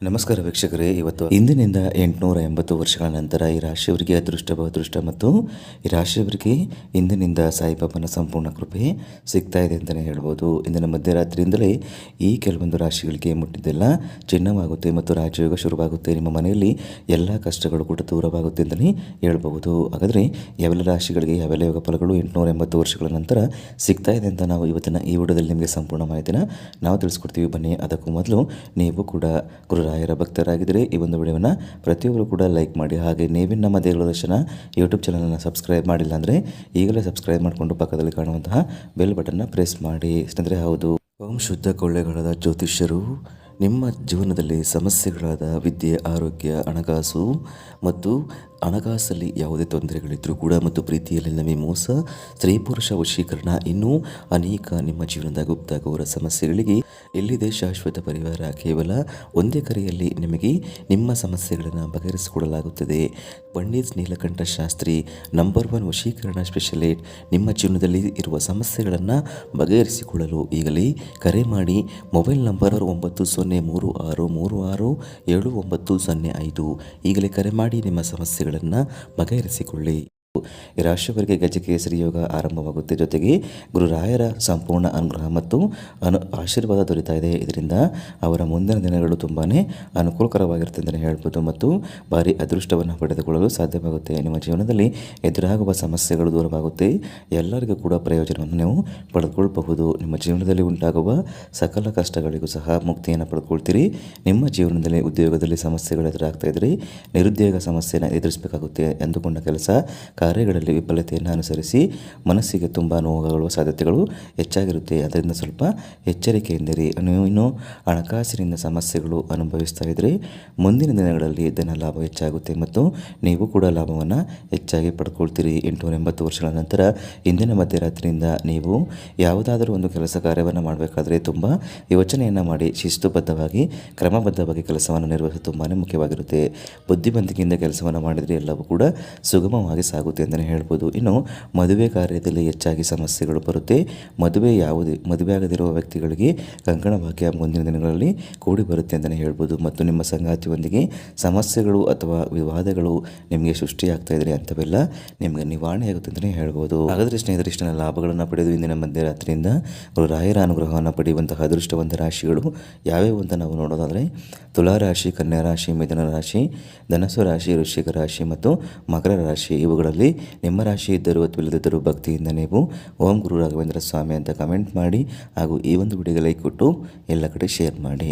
ನಮಸ್ಕಾರ ವೀಕ್ಷಕರೇ, ಇವತ್ತು ಇಂದಿನಿಂದ 880 ವರ್ಷಗಳ ನಂತರ ಈ ರಾಶಿಯವರಿಗೆ ಅದೃಷ್ಟ ಮತ್ತು ಈ ರಾಶಿಯವರಿಗೆ ಇಂದಿನಿಂದ ಸಾಯಿಬಾಬನ ಸಂಪೂರ್ಣ ಕೃಪೆ ಸಿಗ್ತಾ ಇದೆ ಅಂತಲೇ ಹೇಳ್ಬೋದು. ಇಂದಿನ ಮಧ್ಯರಾತ್ರಿಯಿಂದಲೇ ಈ ಕೆಲವೊಂದು ರಾಶಿಗಳಿಗೆ ಮುಟ್ಟಿದ್ದೆಲ್ಲ ಚಿನ್ನವಾಗುತ್ತೆ ಮತ್ತು ರಾಜಯೋಗ ಶುರುವಾಗುತ್ತೆ. ನಿಮ್ಮ ಮನೆಯಲ್ಲಿ ಎಲ್ಲ ಕಷ್ಟಗಳು ಕೂಡ ದೂರವಾಗುತ್ತೆ ಅಂತಲೇ ಹೇಳ್ಬಹುದು. ಹಾಗಾದರೆ ಯಾವೆಲ್ಲ ರಾಶಿಗಳಿಗೆ ಯಾವೆಲ್ಲ ಯೋಗ ಫಲಗಳು 880 ವರ್ಷಗಳ ನಂತರ ಸಿಗ್ತಾ ಇದೆ ಅಂತ ನಾವು ಇವತ್ತಿನ ಈ ವಿಡಿಯೋದಲ್ಲಿ ನಿಮಗೆ ಸಂಪೂರ್ಣ ಮಾಹಿತಿನ ನಾವು ತಿಳಿಸ್ಕೊಡ್ತೀವಿ. ಬನ್ನಿ, ಅದಕ್ಕೂ ಮೊದಲು ನೀವು ಕೂಡ ರಾಯರ ಭಕ್ತರಾಗಿದ್ದರೆ ಈ ಒಂದು ವಿಡಿಯೋನ ಪ್ರತಿಯೊಬ್ಬರು ಕೂಡ ಲೈಕ್ ಮಾಡಿ. ಹಾಗೆ ನೀವೇ ನಮ್ಮ ದೇವರ ದರ್ಶನ ಯೂಟ್ಯೂಬ್ ಚಾನಲನ್ನು ಸಬ್ಸ್ಕ್ರೈಬ್ ಮಾಡಿಲ್ಲ ಅಂದರೆ ಈಗಲೇ ಸಬ್ಸ್ಕ್ರೈಬ್ ಮಾಡಿಕೊಂಡು ಪಕ್ಕದಲ್ಲಿ ಕಾಣುವಂತಹ ಬೆಲ್ ಬಟನ್ನ ಪ್ರೆಸ್ ಮಾಡಿ. ಸ್ನೇಹಿತರೆ, ಹೌದು, ಓಂ ಶುದ್ಧ ಕೊಳ್ಳೆಗಳಾದ ಜ್ಯೋತಿಷ್ಯರು ನಿಮ್ಮ ಜೀವನದಲ್ಲಿ ಸಮಸ್ಯೆಗಳಾದ ವಿದ್ಯೆ, ಆರೋಗ್ಯ, ಹಣಕಾಸು ಮತ್ತು ಹಣಕಾಸಲ್ಲಿ ಯಾವುದೇ ತೊಂದರೆಗಳಿದ್ದರೂ ಕೂಡ ಮತ್ತು ಪ್ರೀತಿಯಲ್ಲಿ ಮೋಸ, ಸ್ತ್ರೀ ಪುರುಷ ವಶೀಕರಣ, ಇನ್ನೂ ಅನೇಕ ನಿಮ್ಮ ಜೀವನದ ಗುಪ್ತ ಘೋರ ಸಮಸ್ಯೆಗಳಿಗೆ ಎಲ್ಲಿದೆ ಶಾಶ್ವತ ಪರಿಹಾರ. ಕೇವಲ ಒಂದೇ ಕರೆಯಲ್ಲಿ ನಿಮಗೆ ನಿಮ್ಮ ಸಮಸ್ಯೆಗಳನ್ನು ಬಗೆಹರಿಸಿಕೊಡಲಾಗುತ್ತದೆ. ಪಂಡಿತ್ ನೀಲಕಂಠ ಶಾಸ್ತ್ರಿ, ನಂಬರ್ 1 ವಶೀಕರಣ ಸ್ಪೆಷಲಿಸ್ಟ್. ನಿಮ್ಮ ಜೀವನದಲ್ಲಿ ಇರುವ ಸಮಸ್ಯೆಗಳನ್ನು ಬಗೆಹರಿಸಿಕೊಳ್ಳಲು ಈಗಲೇ ಕರೆ ಮಾಡಿ. Mobile number 9036367905. ಈಗಲೇ ಕರೆ ಮಾಡಿ ನಿಮ್ಮ ಸಮಸ್ಯೆಗಳನ್ನು ಬಗೆಹರಿಸಿಕೊಳ್ಳಿ. ಈ ರಾಶಿಯವರಿಗೆ ಗಜಕೇಸರಿ ಯೋಗ ಆರಂಭವಾಗುತ್ತೆ. ಜೊತೆಗೆ ಗುರುರಾಯರ ಸಂಪೂರ್ಣ ಅನುಗ್ರಹ ಮತ್ತು ಆಶೀರ್ವಾದ ದೊರೀತಾ ಇದೆ. ಇದರಿಂದ ಅವರ ಮುಂದಿನ ದಿನಗಳು ತುಂಬಾ ಅನುಕೂಲಕರವಾಗಿರುತ್ತೆ ಅಂತಲೇ ಹೇಳ್ಬೋದು ಮತ್ತು ಭಾರಿ ಅದೃಷ್ಟವನ್ನು ಪಡೆದುಕೊಳ್ಳಲು ಸಾಧ್ಯವಾಗುತ್ತೆ. ನಿಮ್ಮ ಜೀವನದಲ್ಲಿ ಎದುರಾಗುವ ಸಮಸ್ಯೆಗಳು ದೂರವಾಗುತ್ತೆ. ಎಲ್ಲರಿಗೂ ಕೂಡ ಪ್ರಯೋಜನವನ್ನು ನೀವು ಪಡೆದುಕೊಳ್ಳಬಹುದು. ನಿಮ್ಮ ಜೀವನದಲ್ಲಿ ಉಂಟಾಗುವ ಸಕಲ ಕಷ್ಟಗಳಿಗೂ ಸಹ ಮುಕ್ತಿಯನ್ನು ಪಡೆದುಕೊಳ್ತೀರಿ. ನಿಮ್ಮ ಜೀವನದಲ್ಲಿ ಉದ್ಯೋಗದಲ್ಲಿ ಸಮಸ್ಯೆಗಳು ಎದುರಾಗ್ತಾ ಇದ್ದರೆ ನಿರುದ್ಯೋಗ ಸಮಸ್ಯೆಯನ್ನು ಎದುರಿಸಬೇಕಾಗುತ್ತೆ. ಎಂದುಕೊಂಡ ಕೆಲಸ ಕಾರ್ಯಗಳಲ್ಲಿ ವಿಫಲತೆಯನ್ನು ಅನುಸರಿಸಿ ಮನಸ್ಸಿಗೆ ತುಂಬ ನೋವಾಗುವ ಸಾಧ್ಯತೆಗಳು ಹೆಚ್ಚಾಗಿರುತ್ತೆ. ಅದರಿಂದ ಸ್ವಲ್ಪ ಎಚ್ಚರಿಕೆಯಿಂದಿರಿ. ನೀವು ಇನ್ನೂ ಹಣಕಾಸಿನಿಂದ ಸಮಸ್ಯೆಗಳು ಅನುಭವಿಸ್ತಾ ಇದ್ದರೆ ಮುಂದಿನ ದಿನಗಳಲ್ಲಿ ಧನ ಲಾಭ ಹೆಚ್ಚಾಗುತ್ತೆ ಮತ್ತು ನೀವು ಕೂಡ ಲಾಭವನ್ನು ಹೆಚ್ಚಾಗಿ ಪಡ್ಕೊಳ್ತೀರಿ. 880 ವರ್ಷಗಳ ನಂತರ ಇಂದಿನ ಮಧ್ಯರಾತ್ರಿಯಿಂದ ನೀವು ಯಾವುದಾದರೂ ಒಂದು ಕೆಲಸ ಕಾರ್ಯವನ್ನು ಮಾಡಬೇಕಾದ್ರೆ ತುಂಬ ಯೋಚನೆಯನ್ನು ಮಾಡಿ ಶಿಸ್ತುಬದ್ಧವಾಗಿ ಕ್ರಮಬದ್ಧವಾಗಿ ಕೆಲಸವನ್ನು ನಿರ್ವಹಿಸಲು ತುಂಬಾ ಮುಖ್ಯವಾಗಿರುತ್ತೆ. ಬುದ್ಧಿವಂತಿಕೆಯಿಂದ ಕೆಲಸವನ್ನು ಮಾಡಿದರೆ ಎಲ್ಲವೂ ಕೂಡ ಸುಗಮವಾಗಿ ಸಾಗುತ್ತೆ ಅಂತಲೇ ಹೇಳ್ಬೋದು. ಇನ್ನು ಮದುವೆ ಕಾರ್ಯದಲ್ಲಿ ಹೆಚ್ಚಾಗಿ ಸಮಸ್ಯೆಗಳು ಬರುತ್ತೆ. ಮದುವೆ ಆಗದಿರುವ ವ್ಯಕ್ತಿಗಳಿಗೆ ಕಂಕಣ ಭಾಗ್ಯ ಮುಂದಿನ ದಿನಗಳಲ್ಲಿ ಕೂಡಿ ಬರುತ್ತೆ ಅಂತಲೇ ಹೇಳ್ಬೋದು ಮತ್ತು ನಿಮ್ಮ ಸಂಗಾತಿಯೊಂದಿಗೆ ಸಮಸ್ಯೆಗಳು ಅಥವಾ ವಿವಾದಗಳು ನಿಮಗೆ ಸೃಷ್ಟಿಯಾಗ್ತಾ ಇದ್ರೆ ಅಂಥವೆಲ್ಲ ನಿಮಗೆ ನಿವಾರಣೆ ಆಗುತ್ತೆ ಅಂತಲೇ ಹೇಳ್ಬೋದು. ಹಾಗಾದರೆ ಸ್ನೇಹಿತರೆ, ಇಷ್ಟನ್ನ ಲಾಭಗಳನ್ನು ಪಡೆದು ಇಂದಿನ ಮಧ್ಯರಾತ್ರಿಯಿಂದ ರಾಯರ ಅನುಗ್ರಹವನ್ನು ಪಡೆಯುವಂತಹ ಅದೃಷ್ಟವಂತ ರಾಶಿಗಳು ಯಾವ್ಯಾವು ಅಂತ ನಾವು ನೋಡೋದಾದರೆ ತುಲಾ ರಾಶಿ, ಕನ್ಯಾ ರಾಶಿ, ಮಿಥುನ ರಾಶಿ, ಧನಸ್ಸು ರಾಶಿ, ವೃಶ್ಚಿಕ ರಾಶಿ ಮತ್ತು ಮಕರ ರಾಶಿ. ಇವುಗಳಲ್ಲಿ ನಿಮ್ಮ ರಾಶಿ ಇದ್ದರೂ ಅಥವಾ ಇಲ್ಲದಿದ್ದರೂ ಭಕ್ತಿಯಿಂದ ನೀವು ಓಂ ಗುರು ರಾಘವೇಂದ್ರ ಸ್ವಾಮಿ ಅಂತ ಕಮೆಂಟ್ ಮಾಡಿ ಹಾಗೂ ಈ ಒಂದು ವಿಡಿಯೋಗೆ ಲೈಕ್ ಕೊಟ್ಟು ಎಲ್ಲ ಕಡೆ ಶೇರ್ ಮಾಡಿ.